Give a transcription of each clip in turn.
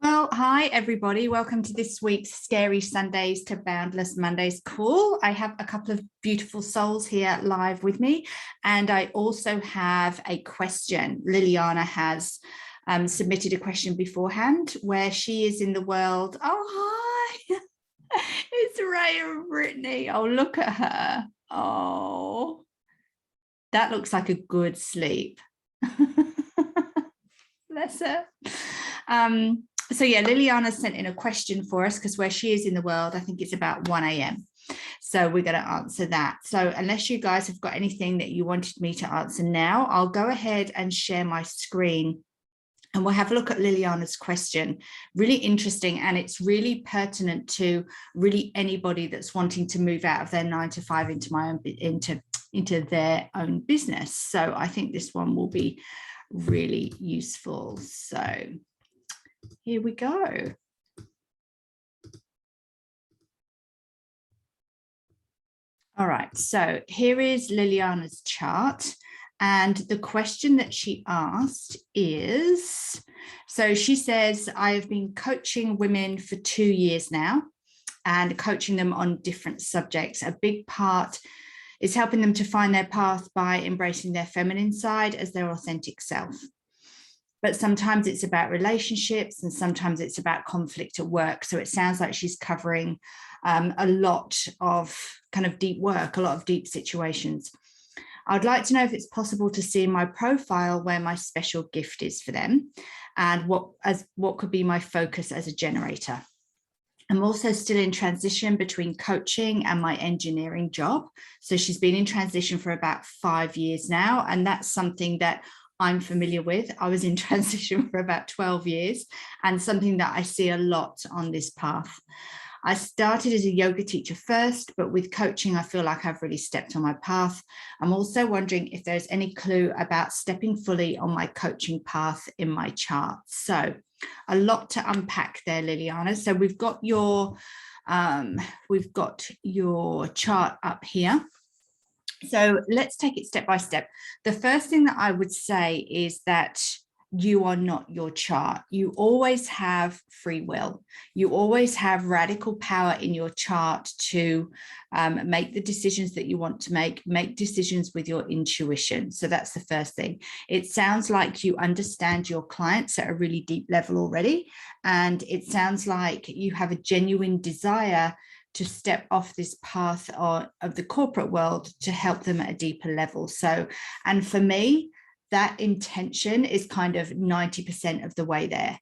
Well, hi everybody. Welcome to this week's Scary Sundays to Boundless Mondays call. I have a couple of beautiful souls here live with me, and I also have a question. Liliana has submitted a question beforehand where she is in the world. Oh, hi. It's Raya and Brittany. Oh, look at her. Oh, that looks like a good sleep. Bless her. So yeah, Liliana sent in a question for us because where she is in the world, I think it's about 1 a.m. So we're going to answer that. So unless you guys have got anything that you wanted me to answer now, I'll go ahead and share my screen and we'll have a look at Liliana's question. Really interesting, and it's really pertinent to really anybody that's wanting to move out of their 9-to-5 into their own business. So I think this one will be really useful. So here we go. All right, so here is Liliana's chart. And the question that she asked is, so she says, I have been coaching women for 2 years now and coaching them on different subjects. A big part is helping them to find their path by embracing their feminine side as their authentic self. But sometimes it's about relationships and sometimes it's about conflict at work. So it sounds like she's covering a lot of kind of deep work, a lot of deep situations. I'd like to know if it's possible to see in my profile where my special gift is for them and what could be my focus as a generator. I'm also still in transition between coaching and my engineering job. So she's been in transition for about 5 years now, and that's something that I'm familiar with. I was in transition for about 12 years and something that I see a lot on this path. I started as a yoga teacher first, but with coaching, I feel like I've really stepped on my path. I'm also wondering if there's any clue about stepping fully on my coaching path in my chart. So a lot to unpack there, Liliana. So we've got your chart up here. So let's take it step by step. The first thing that I would say is that you are not your chart. You always have free will. You always have radical power in your chart to make the decisions that you want to make decisions with your intuition. So that's the first thing. It sounds like you understand your clients at a really deep level already. And it sounds like you have a genuine desire to step off this path of the corporate world to help them at a deeper level. So, and for me, that intention is kind of 90% of the way there.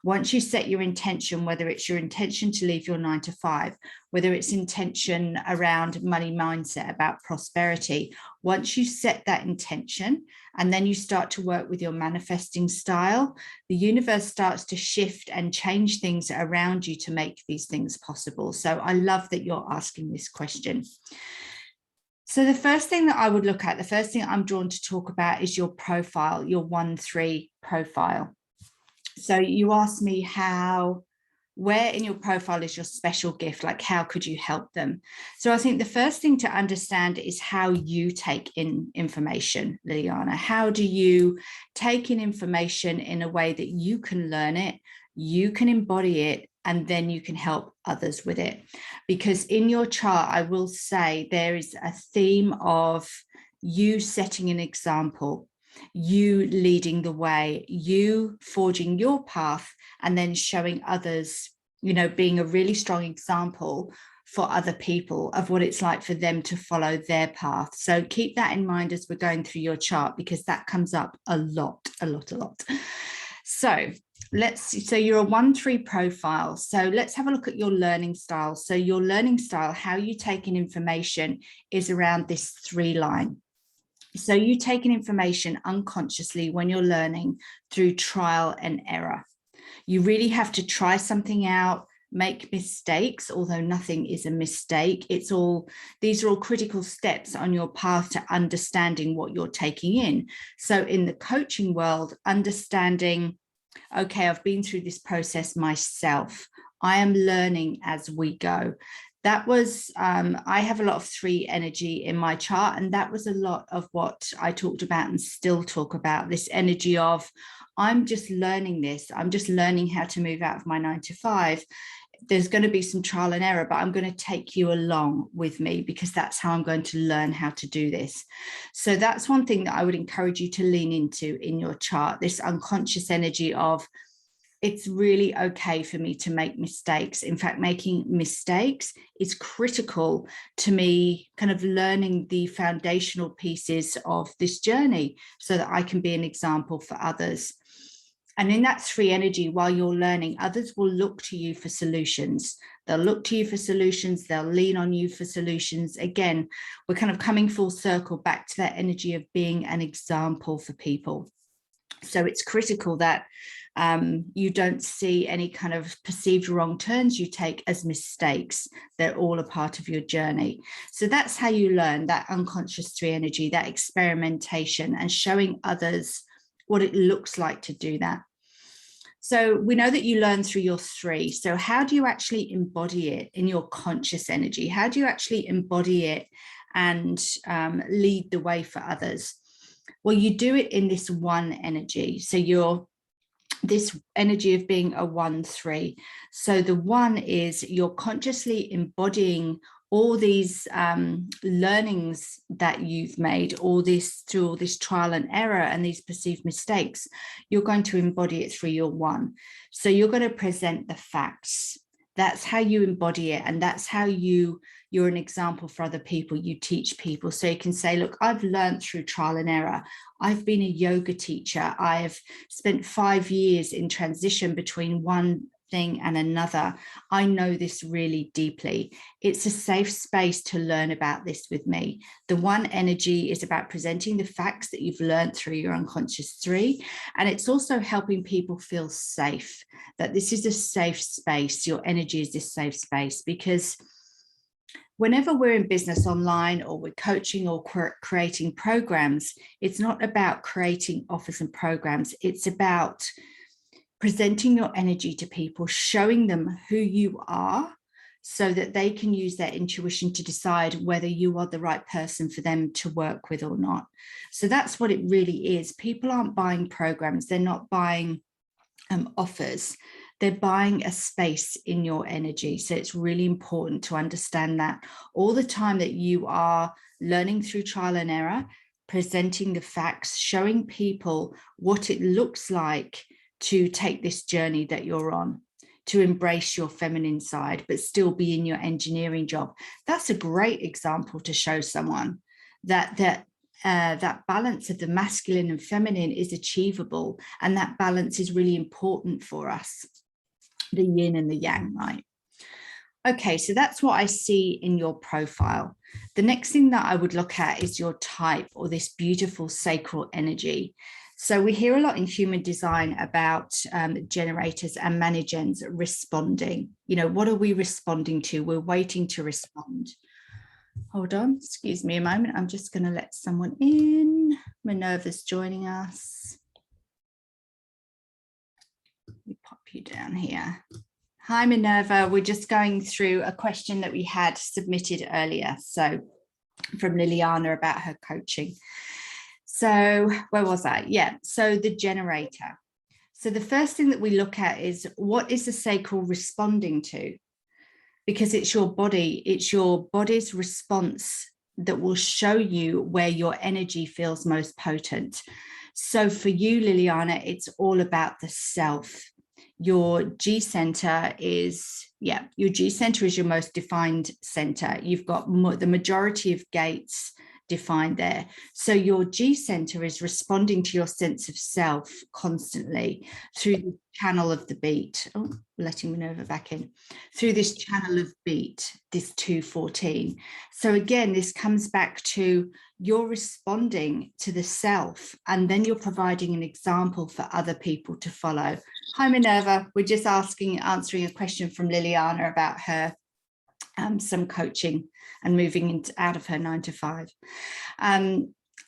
Once you set your intention, whether it's your intention to leave your 9-to-5, whether it's intention around money mindset, about prosperity, once you set that intention and then you start to work with your manifesting style, the universe starts to shift and change things around you to make these things possible. So I love that you're asking this question. So the first thing that I would look at, the first thing I'm drawn to talk about is your profile, your 1-3 profile. So you asked me where in your profile is your special gift? Like, how could you help them? So I think the first thing to understand is how you take in information, Liliana. How do you take in information in a way that you can learn it, you can embody it, and then you can help others with it? Because in your chart, I will say there is a theme of you setting an example, you leading the way, you forging your path, and then showing others, being a really strong example for other people of what it's like for them to follow their path. So keep that in mind as we're going through your chart, because that comes up a lot. So you're a 1-3 profile. So let's have a look at your learning style. So your learning style, how you take in information, is around this 3 line. So you take in information unconsciously when you're learning through trial and error. You really have to try something out, make mistakes, although nothing is a mistake. These are all critical steps on your path to understanding what you're taking in. So in the coaching world, understanding, okay, I've been through this process myself. I am learning as we go. That was, I have a lot of 3 energy in my chart, and that was a lot of what I talked about and still talk about, this energy of, I'm just learning this. I'm just learning how to move out of my 9 to 5. There's going to be some trial and error, but I'm going to take you along with me because that's how I'm going to learn how to do this. So that's one thing that I would encourage you to lean into in your chart, this unconscious energy of, it's really okay for me to make mistakes. In fact, making mistakes is critical to me kind of learning the foundational pieces of this journey so that I can be an example for others. And in that 3 energy, while you're learning, others will look to you for solutions. They'll look to you for solutions. They'll lean on you for solutions. Again, we're kind of coming full circle back to that energy of being an example for people. So it's critical that you don't see any kind of perceived wrong turns you take as mistakes. They're all a part of your journey. So that's how you learn that unconscious 3 energy, that experimentation, and showing others what it looks like to do that. So we know that you learn through your 3. So how do you actually embody it in your conscious energy? How do you actually embody it and lead the way for others? Well, you do it in this 1 energy. So you're this energy of being a 1-3. So the 1 is you're consciously embodying all these learnings that you've made, all this through all this trial and error and these perceived mistakes. You're going to embody it through your 1. So you're going to present the facts. That's how you embody it, and that's how you're an example for other people. You teach people. So you can say, look, I've learned through trial and error. I've been a yoga teacher. I've spent 5 years in transition between one thing and another. I know this really deeply. It's a safe space to learn about this with me. The 1 energy is about presenting the facts that you've learned through your unconscious 3. And it's also helping people feel safe, that this is a safe space. Your energy is this safe space, because whenever we're in business online or we're coaching or creating programs, it's not about creating offers and programs. It's about presenting your energy to people, showing them who you are so that they can use their intuition to decide whether you are the right person for them to work with or not. So that's what it really is. People aren't buying programs. They're not buying offers. They're buying a space in your energy. So it's really important to understand that all the time that you are learning through trial and error, presenting the facts, showing people what it looks like to take this journey that you're on, to embrace your feminine side, but still be in your engineering job. That's a great example to show someone that balance of the masculine and feminine is achievable, and that balance is really important for us, the yin and the yang, right? Okay, so that's what I see in your profile. The next thing that I would look at is your type, or this beautiful sacral energy. So we hear a lot in human design about generators and manigens responding. You know, what are we responding to? We're waiting to respond. Hold on, excuse me a moment. I'm just going to let someone in. Minerva's joining us. Let me pop you down here. Hi, Minerva. We're just going through a question that we had submitted earlier. So from Liliana about her coaching. So where was I? Yeah, so the generator. So the first thing that we look at is, what is the sacral responding to? Because it's your body's response that will show you where your energy feels most potent. So for you, Liliana, it's all about the self. Your G center is, your G center is your most defined center. You've got the majority of gates defined there. So your G center is responding to your sense of self constantly through the channel of the beat. Oh, letting Minerva back in. Through this channel of beat, this 214. So again, this comes back to you're responding to the self, and then you're providing an example for other people to follow. Hi, Minerva. We're just answering a question from Liliana about her some coaching and moving out of her 9 to 5.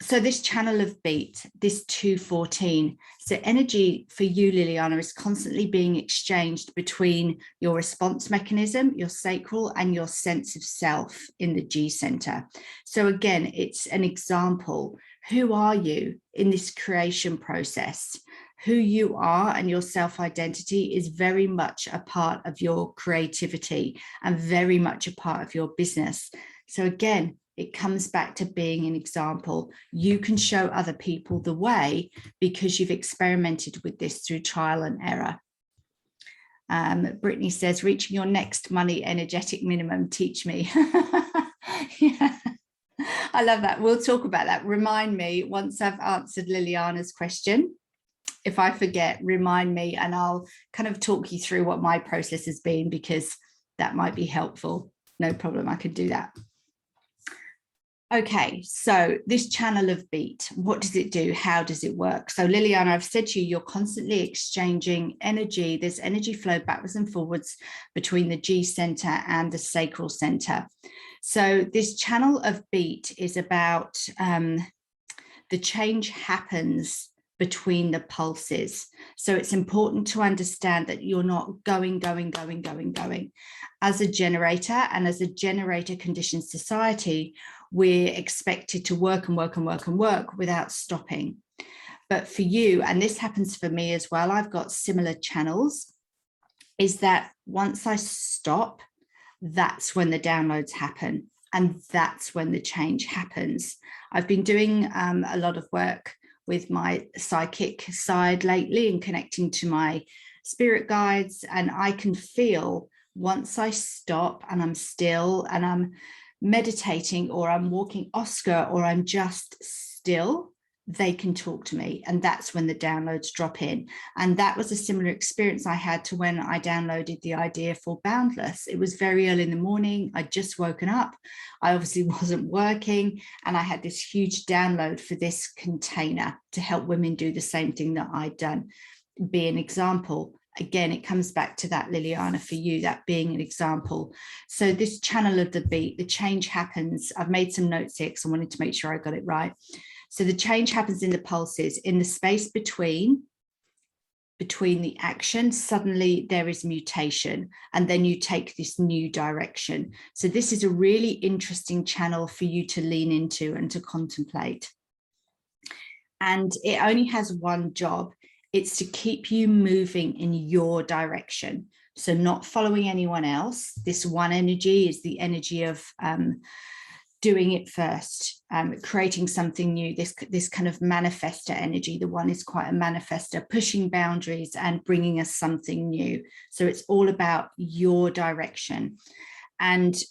So this channel of beat, this 214, so energy for you, Liliana, is constantly being exchanged between your response mechanism, your sacral, and your sense of self in the G center. So again, it's an example. Who are you in this creation process? Who you are and your self-identity is very much a part of your creativity and very much a part of your business. So again, it comes back to being an example. You can show other people the way because you've experimented with this through trial and error. Brittany says, reaching your next money energetic minimum, teach me. Yeah. I love that. We'll talk about that. Remind me once I've answered Liliana's question. If I forget, remind me and I'll kind of talk you through what my process has been, because that might be helpful. No problem, I can do that. Okay, so this channel of beat, what does it do? How does it work? So Liliana, I've said to you, you're constantly exchanging energy. There's energy flow backwards and forwards between the G center and the sacral center. So this channel of beat is about the change happens between the pulses. So it's important to understand that you're not going. As a generator, and as a generator conditioned society, we're expected to work without stopping. But for you, and this happens for me as well, I've got similar channels, is that once I stop, that's when the downloads happen. And that's when the change happens. I've been doing a lot of work with my psychic side lately and connecting to my spirit guides. And I can feel once I stop and I'm still and I'm meditating, or I'm walking Oscar, or I'm just still, they can talk to me. And that's when the downloads drop in. And that was a similar experience I had to when I downloaded the idea for Boundless. It was very early in the morning. I'd just woken up. I obviously wasn't working. And I had this huge download for this container to help women do the same thing that I'd done, be an example. Again, it comes back to that, Liliana, for you, that being an example. So this channel of the beat, the change happens. I've made some notes here because I wanted to make sure I got it right. So the change happens in the pulses, in the space between the action. Suddenly there is mutation, and then you take this new direction. So this is a really interesting channel for you to lean into and to contemplate. And it only has one job. It's to keep you moving in your direction. So not following anyone else. This one energy is the energy of doing it first, creating something new, this kind of manifester energy. The one is quite a manifester, pushing boundaries and bringing us something new. So it's all about your direction. And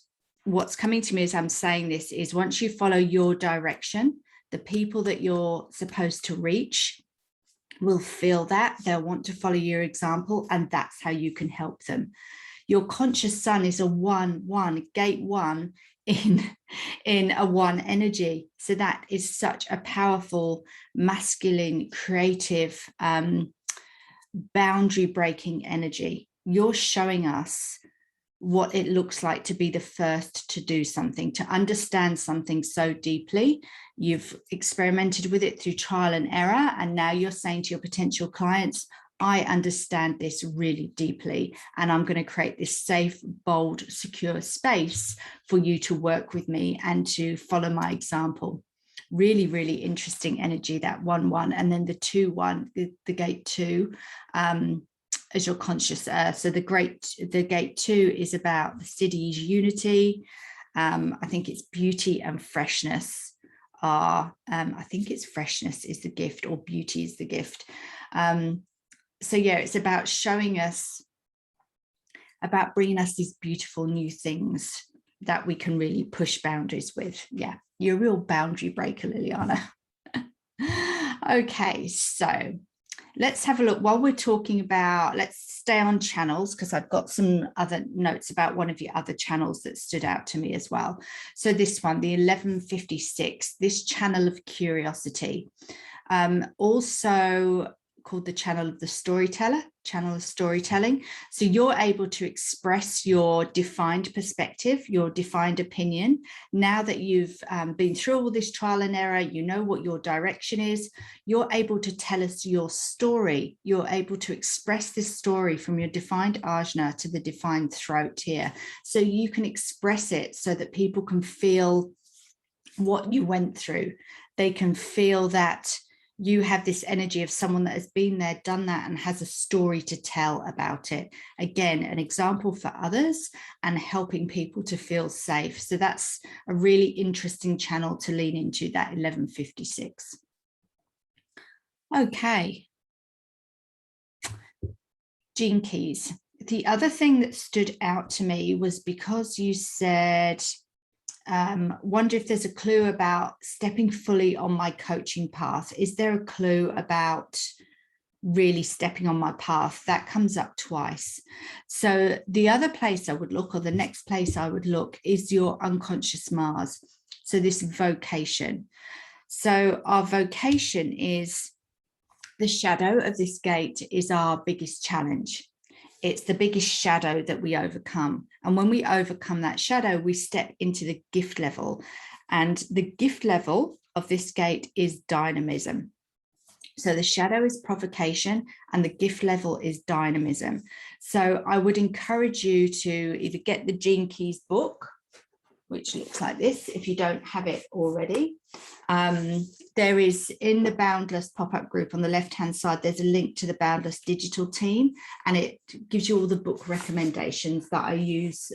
what's coming to me as I'm saying this is, once you follow your direction, the people that you're supposed to reach will feel that. They'll want to follow your example, and that's how you can help them. Your conscious sun is a gate one in a one energy. So that is such a powerful, masculine, creative, boundary breaking energy. You're showing us what it looks like to be the first to do something, to understand something so deeply. You've experimented with it through trial and error, and now you're saying to your potential clients, I understand this really deeply, and I'm going to create this safe, bold, secure space for you to work with me and to follow my example. Really, really interesting energy, that 1-1. And then the 2-1, the gate 2, as your conscious earth. So the gate 2 is about the city's unity. I think it's beauty and freshness I think it's freshness is the gift, or beauty is the gift. So yeah, it's about showing us, about bringing us these beautiful new things that we can really push boundaries with. Yeah, you're a real boundary breaker, Liliana. Okay, so let's have a look. While we're talking about, let's stay on channels, because I've got some other notes about one of your other channels that stood out to me as well. So this one, the 1156, this channel of curiosity, also called the channel of the storyteller, channel of storytelling. So you're able to express your defined perspective, your defined opinion. Now that you've been through all this trial and error, you know what your direction is, you're able to tell us your story. You're able to express this story from your defined ajna to the defined throat here. So you can express it so that people can feel what you went through. They can feel that You have this energy of someone that has been there, done that, and has a story to tell about it. Again, an example for others and helping people to feel safe. So that's a really interesting channel to lean into, that 1156. Okay. Gene keys. The other thing that stood out to me was because you said, wonder if there's a clue about stepping fully on my coaching path. Is there a clue about really stepping on my path? That comes up twice. So the other place I would look, or the next place I would look, is your unconscious Mars. So this vocation. So our vocation is the shadow of this gate, is our biggest challenge. It's the biggest shadow that we overcome. And when we overcome that shadow, we step into the gift level. And the gift level of this gate is dynamism. So the shadow is provocation and the gift level is dynamism. So I would encourage you to either get the Gene Keys book, which looks like this, if you don't have it already. There is, in the Boundless pop-up group on the left-hand side, there's a link to the Boundless digital team, and it gives you all the book recommendations that I use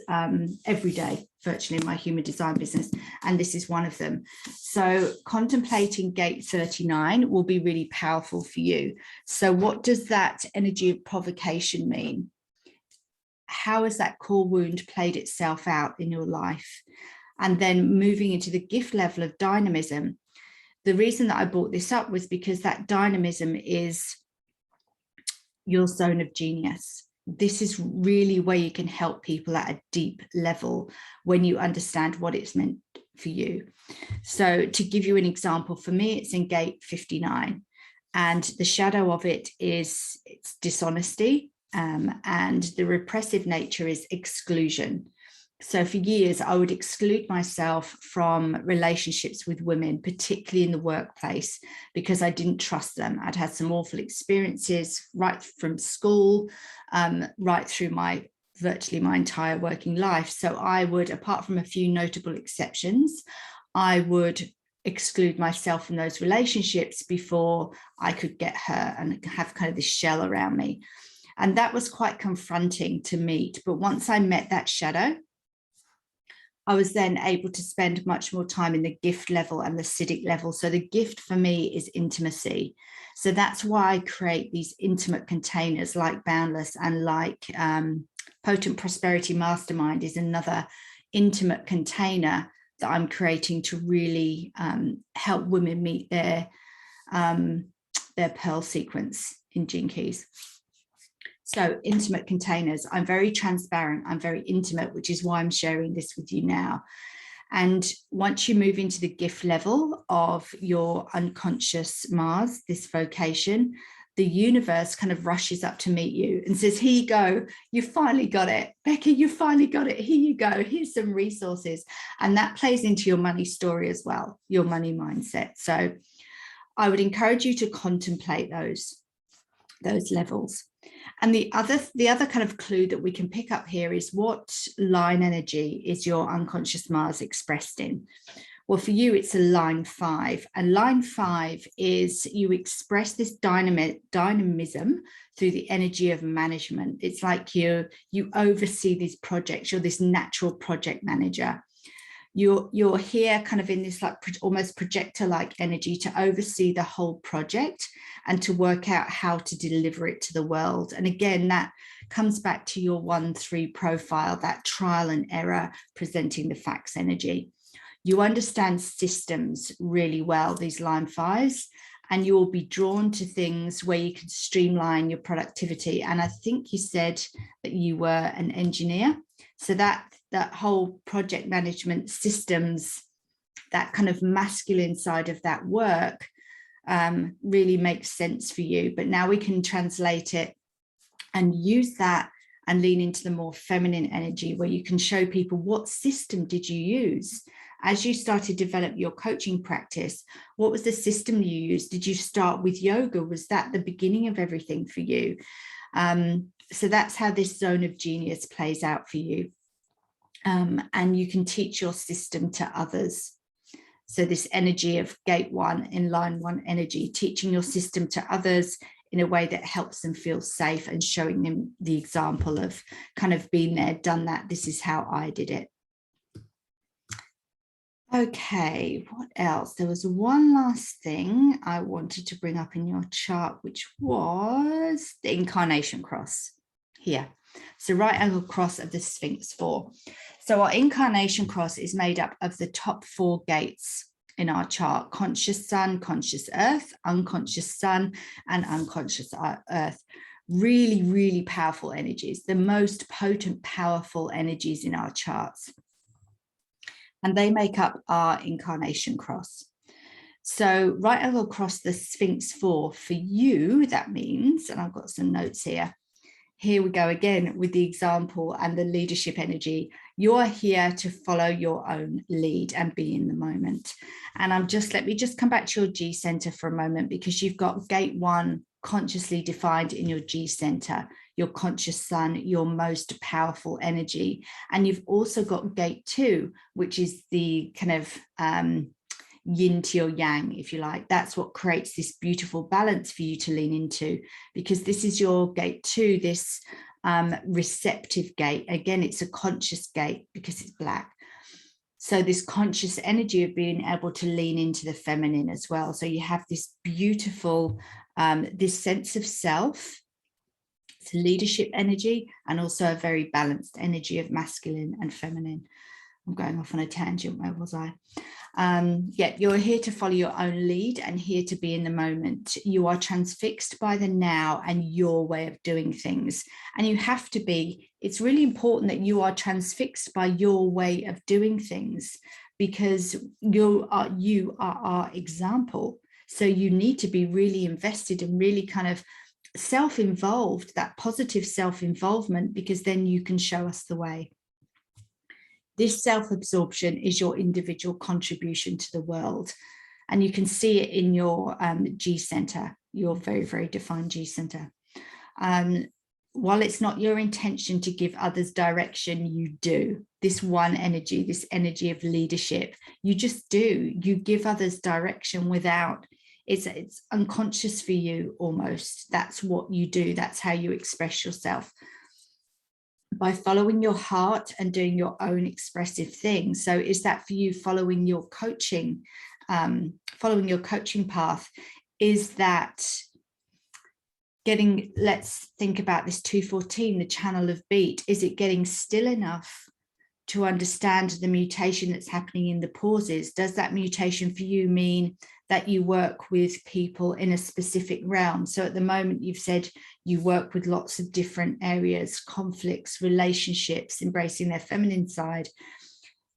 every day, virtually, in my human design business, and this is one of them. So contemplating gate 39 will be really powerful for you. So what does that energy of provocation mean? How has that core wound played itself out in your life? And then moving into the gift level of dynamism. The reason that I brought this up was because that dynamism is your zone of genius. This is really where you can help people at a deep level when you understand what it's meant for you. So to give you an example, for me, it's in gate 59. And the shadow of it is it's dishonesty. And the repressive nature is exclusion. So for years, I would exclude myself from relationships with women, particularly in the workplace, because I didn't trust them. I'd had some awful experiences right from school, right through virtually my entire working life. So I would, apart from a few notable exceptions, I would exclude myself from those relationships before I could get hurt and have kind of this shell around me. And that was quite confronting to meet. But once I met that shadow, I was then able to spend much more time in the gift level and the Siddhic level. So the gift for me is intimacy. So that's why I create these intimate containers like Boundless, and like Potent Prosperity Mastermind is another intimate container that I'm creating to really help women meet their pearl sequence in Gene Keys. So intimate containers, I'm very transparent, I'm very intimate, which is why I'm sharing this with you now. And once you move into the gift level of your unconscious Mars, this vocation, the universe kind of rushes up to meet you and says, here you go, you finally got it. Becky, you finally got it. Here you go. Here's some resources. And that plays into your money story as well, your money mindset. So I would encourage you to contemplate those levels. And the other kind of clue that we can pick up here is, what line energy is your unconscious Mars expressed in? Well, for you, it's a line 5. And line 5 is you express this dynamism through the energy of management. It's like you oversee these projects. You're this natural project manager. You're here kind of in this like almost projector-like energy to oversee the whole project and to work out how to deliver it to the world. And again, that comes back to your 1-3 profile, that trial and error, presenting the facts energy. You understand systems really well, these line 5s, and you will be drawn to things where you can streamline your productivity. And I think you said that you were an engineer. So that whole project management systems, that kind of masculine side of that work really makes sense for you. But now we can translate it and use that and lean into the more feminine energy, where you can show people, what system did you use as you started to develop your coaching practice? What was the system you used? Did you start with yoga? Was that the beginning of everything for you? So that's how this zone of genius plays out for you. And you can teach your system to others. So this energy of gate 1 in line 1 energy, teaching your system to others in a way that helps them feel safe and showing them the example of kind of being there, done that. This is how I did it. Okay, what else? There was one last thing I wanted to bring up in your chart, which was the Incarnation Cross here. So right angle cross of the Sphinx 4. So our Incarnation Cross is made up of the top 4 gates in our chart: conscious sun, conscious earth, unconscious sun, and unconscious earth. Really, really powerful energies, the most potent, powerful energies in our charts. And they make up our Incarnation Cross. So right angle across the Sphinx 4 for you, that means, and I've got some notes here. Here we go again with the example and the leadership energy. You're here to follow your own lead and be in the moment. And let me just come back to your G center for a moment, because you've got gate 1 consciously defined in your G center, your conscious sun, your most powerful energy. And you've also got gate 2, which is the kind of yin to your yang, if you like. That's what creates this beautiful balance for you to lean into, because this is your gate 2, this receptive gate. Again, it's a conscious gate because it's black. So this conscious energy of being able to lean into the feminine as well. So you have this beautiful, this sense of self. It's a leadership energy, and also a very balanced energy of masculine and feminine. I'm going off on a tangent, where was I? Yeah, you're here to follow your own lead and here to be in the moment. You are transfixed by the now and your way of doing things. And you have to be. It's really important that you are transfixed by your way of doing things, because you are our example. So you need to be really invested and really kind of self-involved, that positive self-involvement, because then you can show us the way. This self-absorption is your individual contribution to the world. And you can see it in your G center, your very, very defined G center. While it's not your intention to give others direction, you do. This one energy, this energy of leadership, you just do. You give others direction without, it's unconscious for you almost. That's what you do. That's how you express yourself, by following your heart and doing your own expressive thing. So is that for you following your coaching path? Is that getting, let's think about this 214, the channel of beat. Is it getting still enough to understand the mutation that's happening in the pauses? Does that mutation for you mean that you work with people in a specific realm? So at the moment, you've said you work with lots of different areas, conflicts, relationships, embracing their feminine side.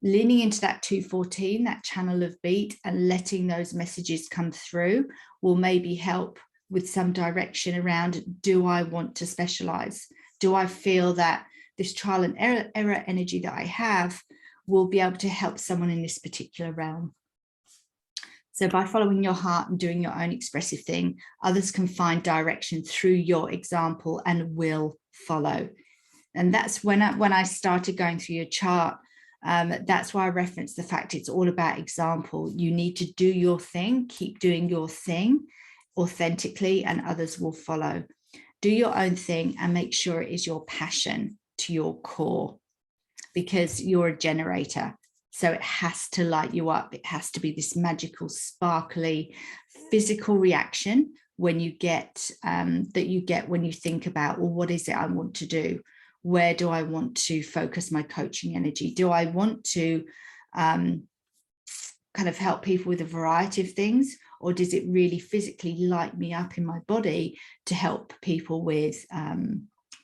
Leaning into that 214, that channel of beat, and letting those messages come through will maybe help with some direction around, do I want to specialize? Do I feel that this trial and error energy that I have will be able to help someone in this particular realm? So by following your heart and doing your own expressive thing, others can find direction through your example and will follow. And that's when I started going through your chart. That's why I referenced the fact it's all about example. You need to do your thing, keep doing your thing authentically, and others will follow. Do your own thing and make sure it is your passion to your core, because you're a generator. So it has to light you up. It has to be this magical, sparkly, physical reaction when you get when you think about, well, what is it I want to do? Where do I want to focus my coaching energy? Do I want to kind of help people with a variety of things, or does it really physically light me up in my body to help people with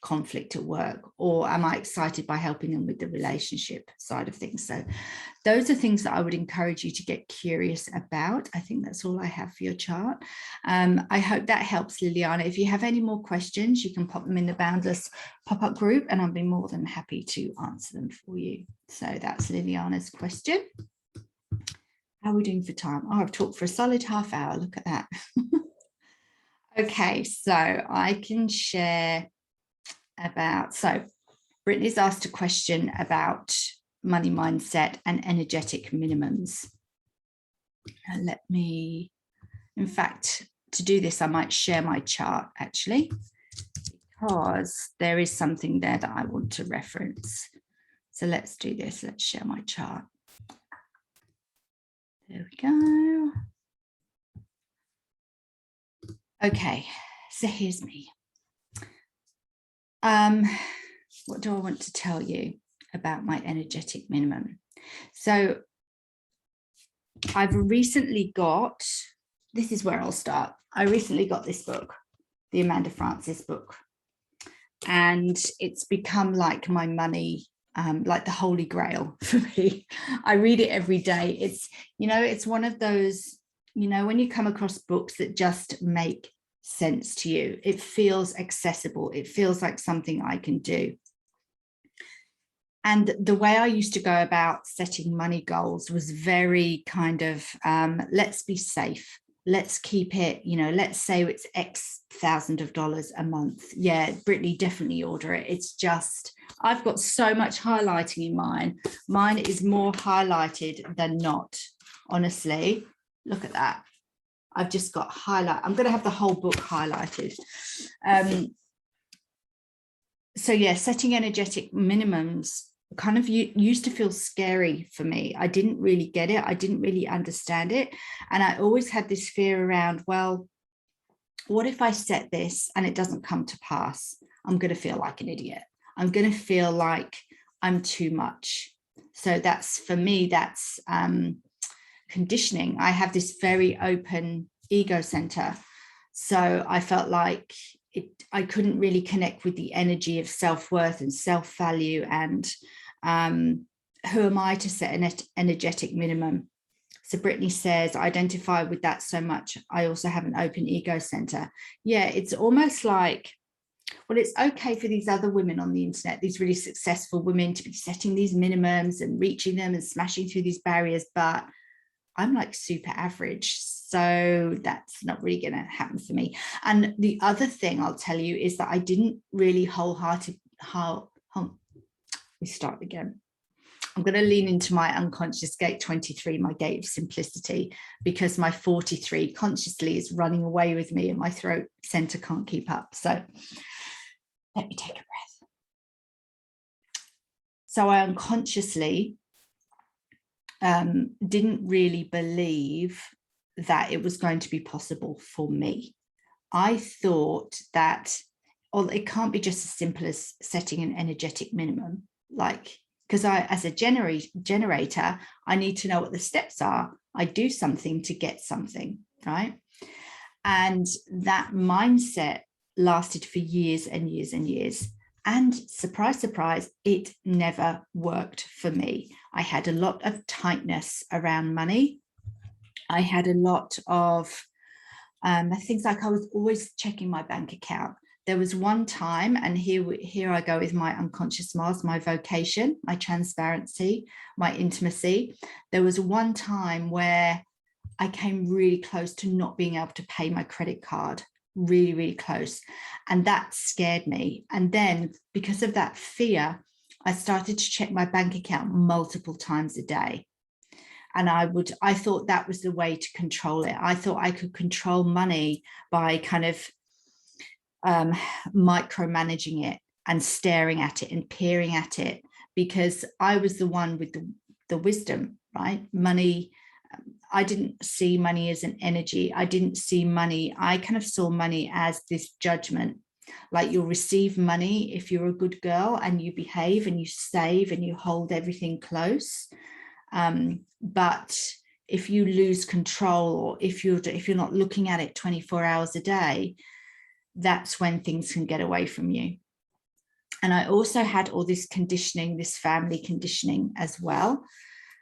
conflict at work? Or am I excited by helping them with the relationship side of things? So those are things that I would encourage you to get curious about. I think that's all I have for your chart. I hope that helps, Liliana. If you have any more questions, you can pop them in the Boundless pop-up group, and I'll be more than happy to answer them for you. So that's Liliana's question. How are we doing for time? Oh, I've talked for a solid half hour. Look at that. Okay, so I can share about, so Brittany's asked a question about money mindset and energetic minimums. let me, in fact, to do this, I might share my chart actually, because there is something there that I want to reference. So let's do this. Let's share my chart. There we go. Okay, so here's me. What do I want to tell you about my energetic minimum? So I've recently got, this is where I'll start. I recently got this book, the Amanda Frances book, and it's become like my money, like the Holy Grail for me. I read it every day. It's, you know, it's one of those, you know, when you come across books that just make sense to you, it feels accessible. It feels like something I can do. And the way I used to go about setting money goals was very kind of, let's be safe. Let's keep it, you know, let's say it's X thousands of dollars a month. Yeah, Brittany, definitely order it. It's just, I've got so much highlighting in mine. Mine is more highlighted than not, honestly. Look at that. I've just got highlight. I'm going to have the whole book highlighted. So yeah, setting energetic minimums kind of used to feel scary for me. I didn't really get it. I didn't really understand it. And I always had this fear around, well, what if I set this and it doesn't come to pass? I'm going to feel like an idiot. I'm going to feel like I'm too much. So that's, for me, that's conditioning. I have this very open ego center. So I felt like I couldn't really connect with the energy of self-worth and self-value, and who am I to set an energetic minimum? So Brittany says, I identify with that so much. I also have an open ego center. Yeah, it's almost like, well, it's okay for these other women on the internet, these really successful women, to be setting these minimums and reaching them and smashing through these barriers, but I'm like super average. So that's not really going to happen for me. And the other thing I'll tell you is that I didn't really we start again. I'm going to lean into my unconscious gate 23, my gate of simplicity, because my 43 consciously is running away with me and my throat center can't keep up. So let me take a breath. So I unconsciously didn't really believe that it was going to be possible for me. I thought that, or it can't be just as simple as setting an energetic minimum, like, because I, as a generator, I need to know what the steps are. I do something to get something, right? And that mindset lasted for years and years and years. And surprise, surprise, it never worked for me. I had a lot of tightness around money. I had a lot of things like I was always checking my bank account. There was one time, and here I go with my unconscious Mars, my vocation, my transparency, my intimacy. There was one time where I came really close to not being able to pay my credit card, really, really close. And that scared me. And then because of that fear, I started to check my bank account multiple times a day. And I thought that was the way to control it. I thought I could control money by kind of micromanaging it and staring at it and peering at it, because I was the one with the wisdom, right? Money, I didn't see money as an energy. I didn't see money. I kind of saw money as this judgment, like you'll receive money if you're a good girl and you behave and you save and you hold everything close. But if you lose control, or if you're not looking at it 24 hours a day, that's when things can get away from you. And I also had all this conditioning, this family conditioning as well.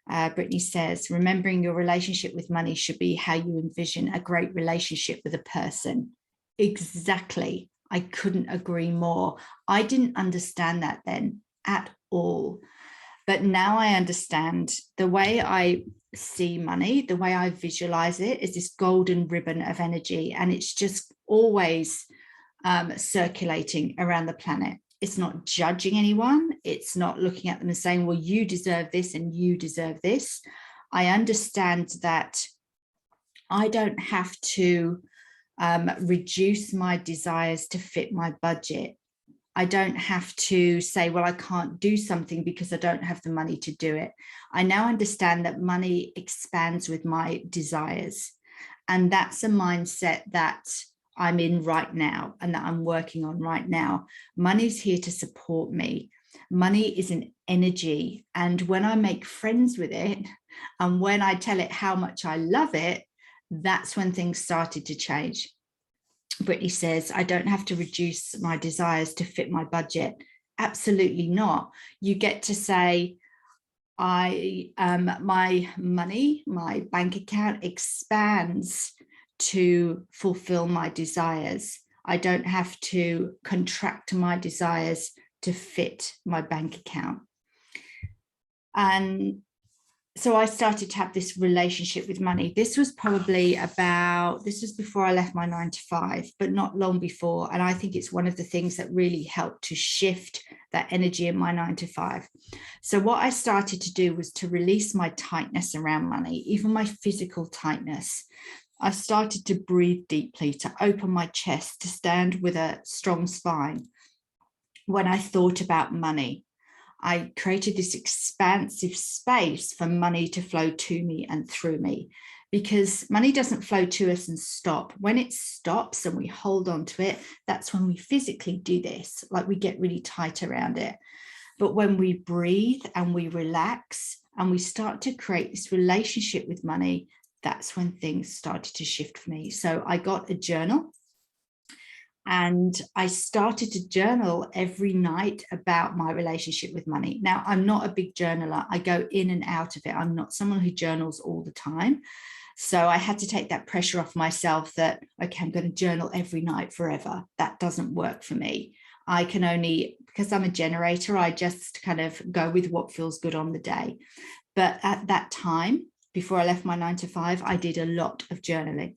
Brittany says, remembering your relationship with money should be how you envision a great relationship with a person. Exactly. I couldn't agree more. I didn't understand that then at all. But now I understand. The way I see money, the way I visualize it, is this golden ribbon of energy. And it's just always circulating around the planet. It's not judging anyone. It's not looking at them and saying, well, you deserve this and you deserve this. I understand that I don't have to reduce my desires to fit my budget. I don't have to say, well, I can't do something because I don't have the money to do it. I now understand that money expands with my desires. And that's a mindset that I'm in right now and that I'm working on right now. Money's here to support me. Money is an energy. And when I make friends with it, and when I tell it how much I love it, that's when things started to change. Brittany says, I don't have to reduce my desires to fit my budget. Absolutely not. You get to say, my money, my bank account expands to fulfill my desires. I don't have to contract my desires to fit my bank account. And so I started to have this relationship with money. This was before I left my 9 to 5, but not long before. And I think it's one of the things that really helped to shift that energy in my 9 to 5. So what I started to do was to release my tightness around money, even my physical tightness. I started to breathe deeply, to open my chest, to stand with a strong spine. When I thought about money, I created this expansive space for money to flow to me and through me, because money doesn't flow to us and stop. When it stops and we hold on to it, that's when we physically do this, like we get really tight around it. But when we breathe and we relax and we start to create this relationship with money, that's when things started to shift for me. So I got a journal. And I started to journal every night about my relationship with money. Now, I'm not a big journaler. I go in and out of it. I'm not someone who journals all the time. So I had to take that pressure off myself that, okay, I'm going to journal every night forever. That doesn't work for me. I can only, because I'm a generator, I just kind of go with what feels good on the day. But at that time, before I left my 9 to 5, I did a lot of journaling.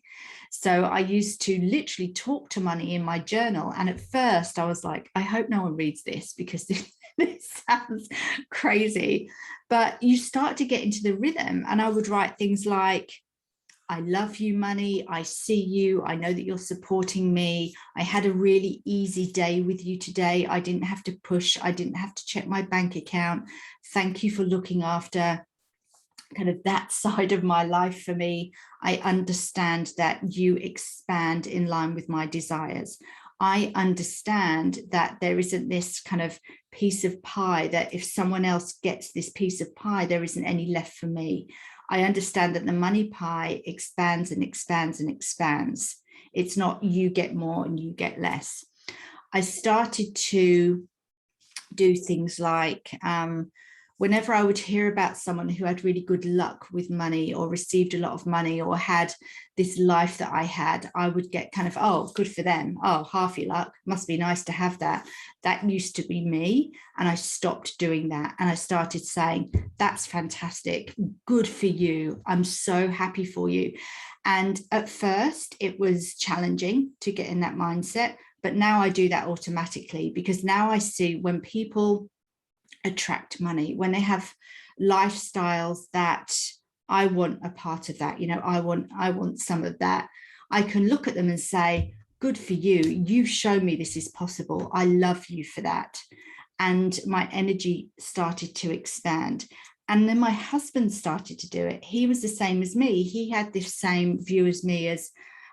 So I used to literally talk to money in my journal. And at first I was like, I hope no one reads this because this sounds crazy. But you start to get into the rhythm. And I would write things like, I love you, money. I see you. I know that you're supporting me. I had a really easy day with you today. I didn't have to push. I didn't have to check my bank account. Thank you for looking after kind of that side of my life for me. I understand that you expand in line with my desires. I understand that there isn't this kind of piece of pie that if someone else gets this piece of pie, there isn't any left for me. I understand that the money pie expands and expands and expands. It's not you get more and you get less. I started to do things like, whenever I would hear about someone who had really good luck with money or received a lot of money or had this life that I had, I would get kind of, oh, good for them. Oh, half your luck. Must be nice to have that. That used to be me. And I stopped doing that. And I started saying, that's fantastic. Good for you. I'm so happy for you. And at first it was challenging to get in that mindset, but now I do that automatically, because now I see when people attract money, when they have lifestyles that I want a part of that, you know, I want some of that, I can look at them and say, good for you, you show me this is possible, I love you for that. And my energy started to expand. And then my husband started to do it. He was the same as me. He had this same view as me as,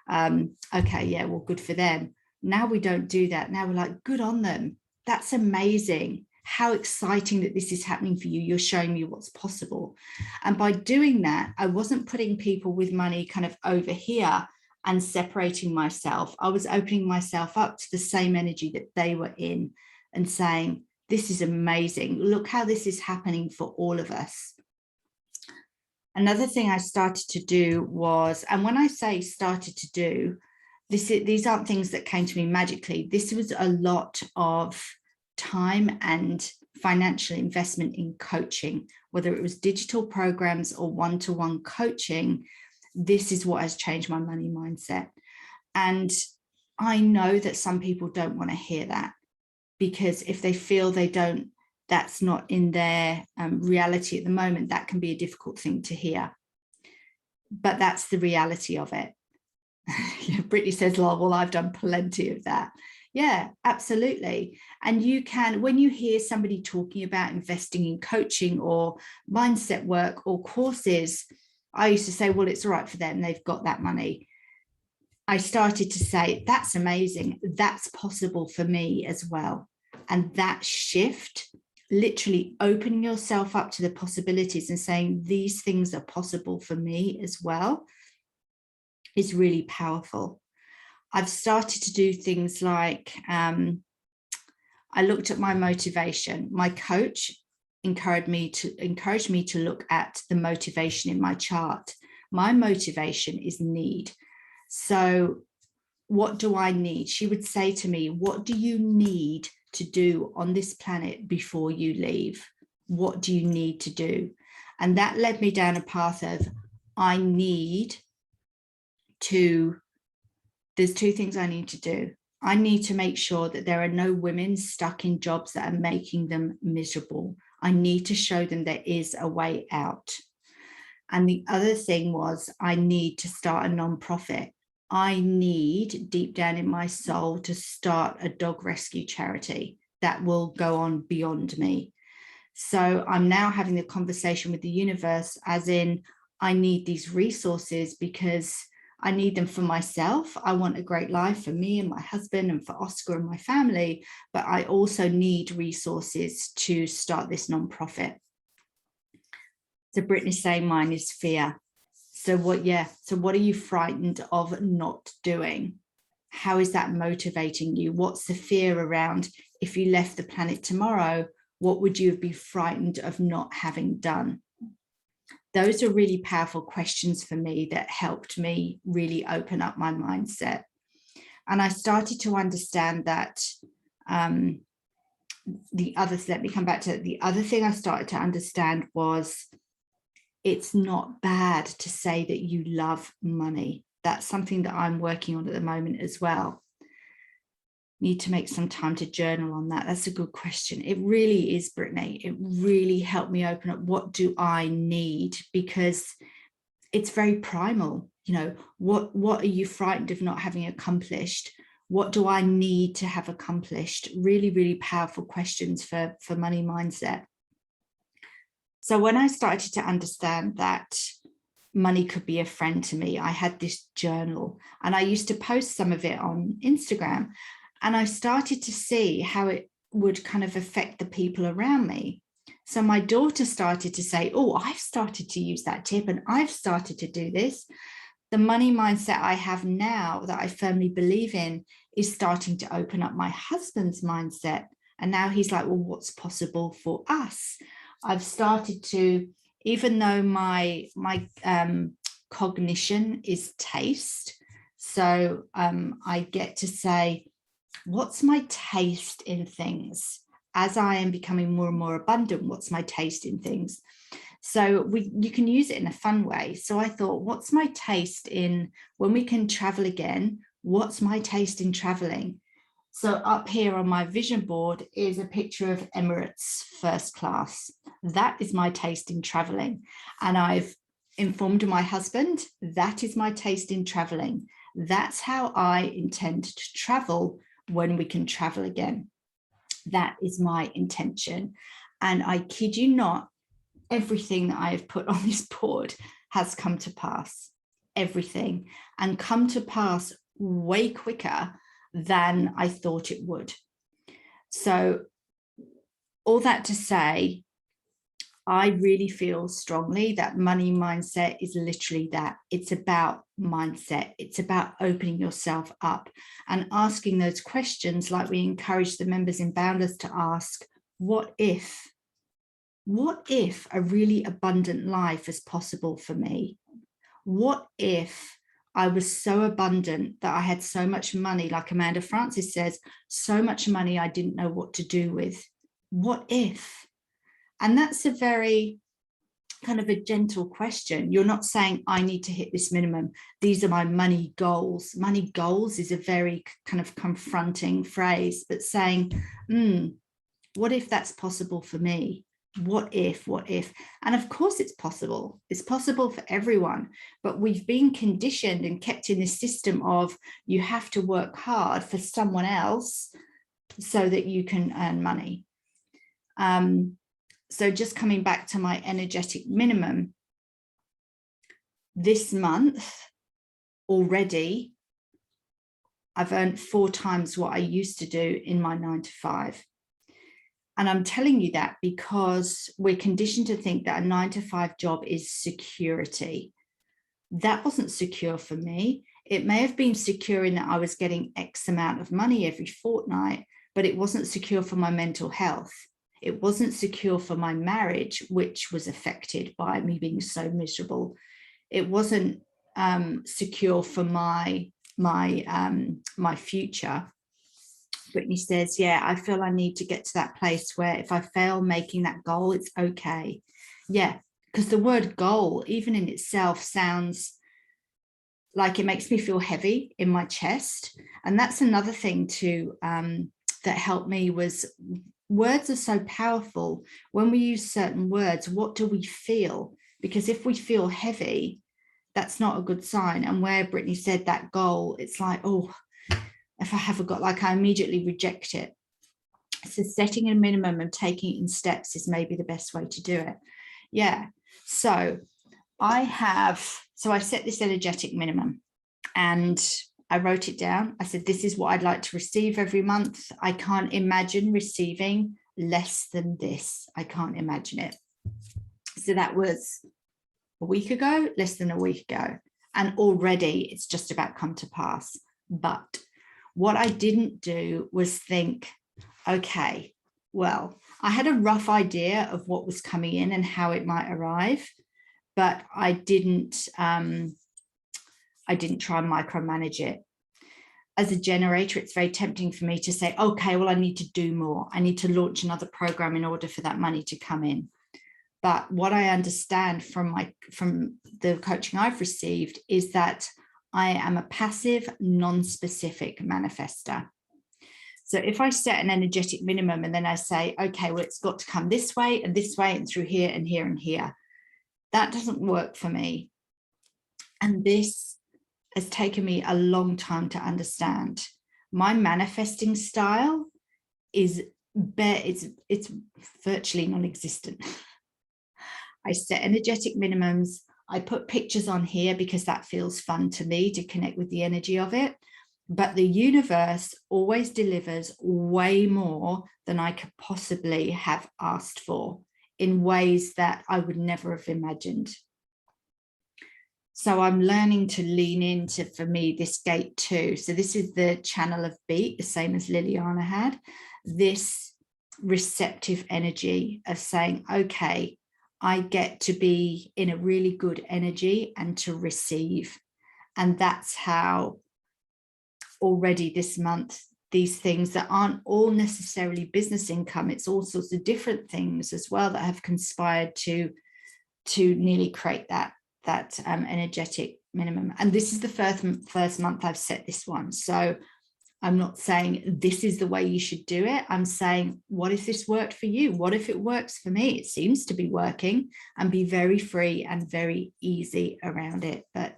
okay, yeah, well, good for them. Now we don't do that. Now we're like, good on them. That's amazing. How exciting that this is happening for you. You're showing me what's possible. And by doing that, I wasn't putting people with money kind of over here and separating myself. I was opening myself up to the same energy that they were in and saying, this is amazing. Look how this is happening for all of us. Another thing I started to do was, and when I say started to do, these aren't things that came to me magically. This was a lot of time and financial investment in coaching, whether it was digital programs or one-to-one coaching. This is what has changed my money mindset. And I know that some people don't want to hear that, because if they feel they don't, that's not in their reality at the moment, that can be a difficult thing to hear. but that's the reality of it. Brittany says, well, I've done plenty of that. Yeah, absolutely. And you can, when you hear somebody talking about investing in coaching or mindset work or courses, I used to say, well, it's all right for them. They've got that money. I started to say, that's amazing. That's possible for me as well. And that shift, literally opening yourself up to the possibilities and saying, these things are possible for me as well, is really powerful. I've started to do things like, I looked at my motivation. My coach encouraged me to look at the motivation in my chart. My motivation is need. So what do I need? She would say to me, what do you need to do on this planet before you leave? What do you need to do? And that led me down a path of, I need to, there's two things I need to do. I need to make sure that there are no women stuck in jobs that are making them miserable. I need to show them there is a way out. And the other thing was, I need to start a nonprofit. I need, deep down in my soul, to start a dog rescue charity that will go on beyond me. So I'm now having the conversation with the universe, as in, I need these resources because I need them for myself. I want a great life for me and my husband and for Oscar and my family, but I also need resources to start this nonprofit. So Brittany's saying mine is fear. So what are you frightened of not doing? How is that motivating you? What's the fear around, if you left the planet tomorrow, what would you be frightened of not having done? Those are really powerful questions for me that helped me really open up my mindset. And I started to understand that let me come back to it. The other thing I started to understand was, it's not bad to say that you love money. That's something that I'm working on at the moment as well. Need to make some time to journal on that. That's a good question. It really is, Brittany. It really helped me open up, what do I need? Because it's very primal. You know, what are you frightened of not having accomplished? What do I need to have accomplished? Really, really powerful questions for money mindset. So when I started to understand that money could be a friend to me, I had this journal and I used to post some of it on Instagram. And I started to see how it would kind of affect the people around me. So my daughter started to say, oh, I've started to use that tip and I've started to do this. The money mindset I have now that I firmly believe in is starting to open up my husband's mindset. And now he's like, well, what's possible for us? I've started to, even though my cognition is taste, so I get to say, what's my taste in things? As I am becoming more and more abundant, what's my taste in things? So you can use it in a fun way. So I thought, what's my taste in, when we can travel again, what's my taste in traveling? So up here on my vision board is a picture of Emirates first class. That is my taste in traveling. And I've informed my husband, that is my taste in traveling. That's how I intend to travel when we can travel again. That is my intention. And I kid you not, everything that I have put on this board has come to pass. Everything. And come to pass way quicker than I thought it would. So all that to say, I really feel strongly that money mindset is literally that. It's about mindset. It's about opening yourself up and asking those questions, like we encourage the members in Boundless to ask, what if a really abundant life is possible for me? What if I was so abundant that I had so much money, like Amanda Francis says, so much money I didn't know what to do with? What if? And that's a very kind of a gentle question. You're not saying, I need to hit this minimum. These are my money goals. Money goals is a very kind of confronting phrase, but saying, what if that's possible for me? what if, and of course it's possible for everyone, but we've been conditioned and kept in this system of you have to work hard for someone else so that you can earn money. So just coming back to my energetic minimum, this month already I've earned 4 times what I used to do in my 9 to 5. And I'm telling you that because we're conditioned to think that a 9 to 5 job is security. That wasn't secure for me. It may have been secure in that I was getting X amount of money every fortnight, but it wasn't secure for my mental health. It wasn't secure for my marriage, which was affected by me being so miserable. It wasn't secure for my future. Brittany says, yeah, I feel I need to get to that place where if I fail making that goal, it's okay. Yeah, because the word goal, even in itself, sounds like it makes me feel heavy in my chest. And that's another thing too that helped me was words are so powerful. When we use certain words, what do we feel? Because if we feel heavy, that's not a good sign. And where Brittany said that goal, it's like, oh, if I haven't got, like, I immediately reject it. So setting a minimum and taking it in steps is maybe the best way to do it. Yeah. So I set this energetic minimum and I wrote it down. I said, this is what I'd like to receive every month. I can't imagine receiving less than this. I can't imagine it. So that was a week ago, less than a week ago. And already it's just about come to pass. But what I didn't do was think, okay, well, I had a rough idea of what was coming in and how it might arrive, but I didn't try and micromanage it. As a generator, it's very tempting for me to say, okay, well, I need to do more. I need to launch another program in order for that money to come in. But what I understand from the coaching I've received is that I am a passive, non-specific manifester. So if I set an energetic minimum and then I say, okay, well, it's got to come this way and through here and here and here, that doesn't work for me. And this has taken me a long time to understand. My manifesting style is it's virtually non-existent. I set energetic minimums. I put pictures on here because that feels fun to me to connect with the energy of it. But the universe always delivers way more than I could possibly have asked for in ways that I would never have imagined. So I'm learning to lean into, for me, this gate too. So this is the channel of beat, the same as Liliana had, this receptive energy of saying, okay, I get to be in a really good energy and to receive. And that's how already this month, these things that aren't all necessarily business income, it's all sorts of different things as well that have conspired to nearly create that energetic minimum. And this is the first month I've set this one. So I'm not saying this is the way you should do it. I'm saying, what if this worked for you? What if it works for me? It seems to be working, and be very free and very easy around it. But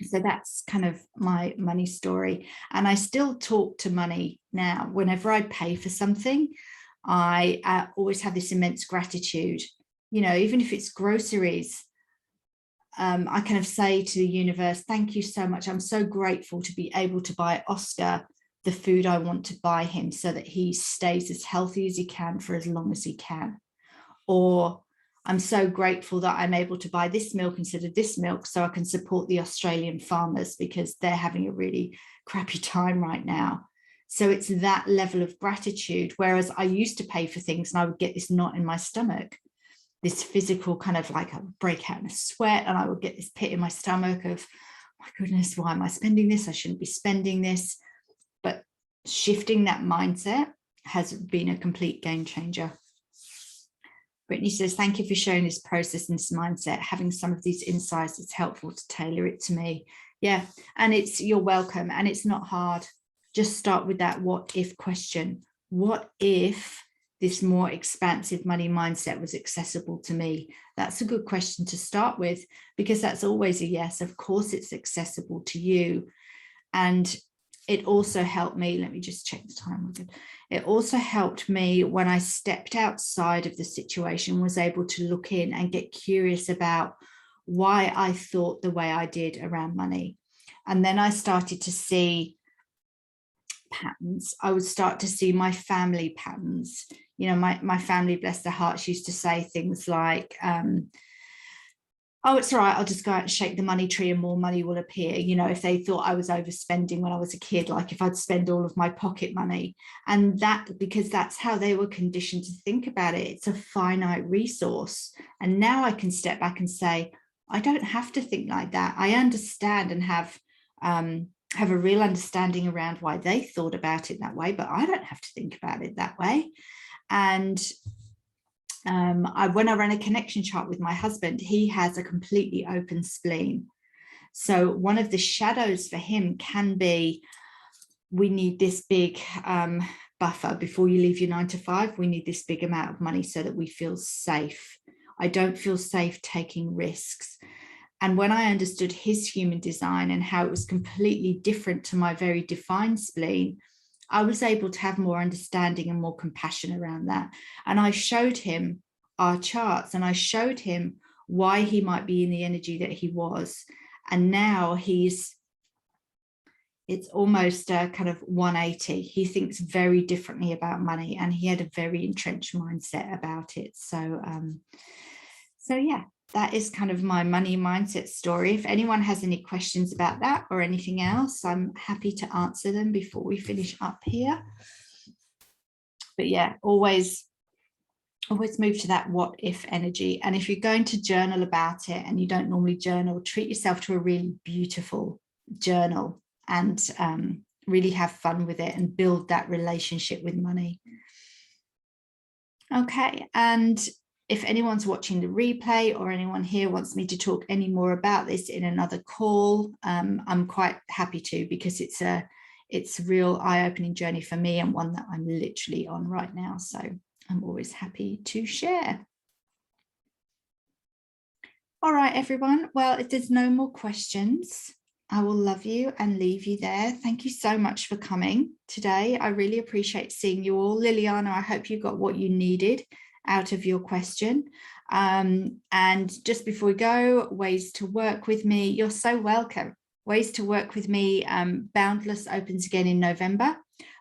so that's kind of my money story. And I still talk to money now. Whenever I pay for something, I always have this immense gratitude. You know, even if it's groceries, I kind of say to the universe, thank you so much. I'm so grateful to be able to buy Oscar the food I want to buy him so that he stays as healthy as he can for as long as he can. Or I'm so grateful that I'm able to buy this milk instead of this milk so I can support the Australian farmers because they're having a really crappy time right now. So it's that level of gratitude. Whereas I used to pay for things and I would get this knot in my stomach, this physical kind of like a break out in a sweat, and I would get this pit in my stomach of, my goodness, why am I spending this? I shouldn't be spending this. But shifting that mindset has been a complete game changer. Brittany says, thank you for sharing this process and this mindset. Having some of these insights, it's helpful to tailor it to me. Yeah, and you're welcome. And it's not hard. Just start with that what if question. What if this more expansive money mindset was accessible to me? That's a good question to start with, because that's always a yes. Of course, it's accessible to you. And it also helped me, let me just check the time. It also helped me when I stepped outside of the situation, was able to look in and get curious about why I thought the way I did around money. And then I started to see patterns. I would start to see my family patterns. You know, my family, bless their hearts, used to say things like, oh, it's all right, I'll just go out and shake the money tree and more money will appear. You know, if they thought I was overspending when I was a kid, like if I'd spend all of my pocket money. And that, because that's how they were conditioned to think about it. It's a finite resource. And now I can step back and say, I don't have to think like that. I understand and have a real understanding around why they thought about it that way, but I don't have to think about it that way. And when I ran a connection chart with my husband, he has a completely open spleen. So one of the shadows for him can be, we need this big buffer before you leave your 9 to 5. We need this big amount of money so that we feel safe. I don't feel safe taking risks. And when I understood his human design and how it was completely different to my very defined spleen, I was able to have more understanding and more compassion around that. And I showed him our charts, and I showed him why he might be in the energy that he was. And now it's almost a kind of 180. He thinks very differently about money, and he had a very entrenched mindset about it. So yeah, that is kind of my money mindset story. If anyone has any questions about that or anything else, I'm happy to answer them before we finish up here. But yeah, always move to that what if energy. And if you're going to journal about it and you don't normally journal, treat yourself to a really beautiful journal and really have fun with it and build that relationship with money. Okay, and if anyone's watching the replay or anyone here wants me to talk any more about this in another call, I'm quite happy to, because it's a real eye-opening journey for me, and one that I'm literally on right now. So I'm always happy to share. All right, everyone. Well, if there's no more questions, I will love you and leave you there. Thank you so much for coming today. I really appreciate seeing you all. Liliana, I hope you got what you needed out of your question. And just before we go, ways to work with me. You're so welcome. Ways to work with me. Boundless opens again in November.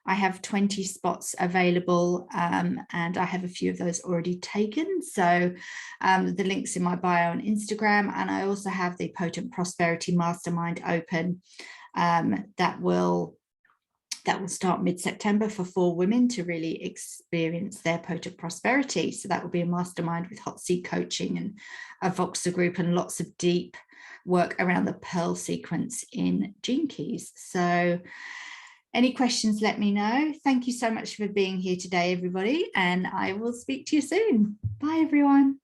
I have 20 spots available, and I have a few of those already taken. So the link's in my bio on Instagram, and I also have the Potent Prosperity Mastermind open that will start mid-September for 4 women to really experience their potent prosperity. So that will be a mastermind with hot seat coaching and a Voxer group and lots of deep work around the Pearl sequence in Gene Keys. So any questions, let me know. Thank you so much for being here today, everybody, and I will speak to you soon. Bye, everyone.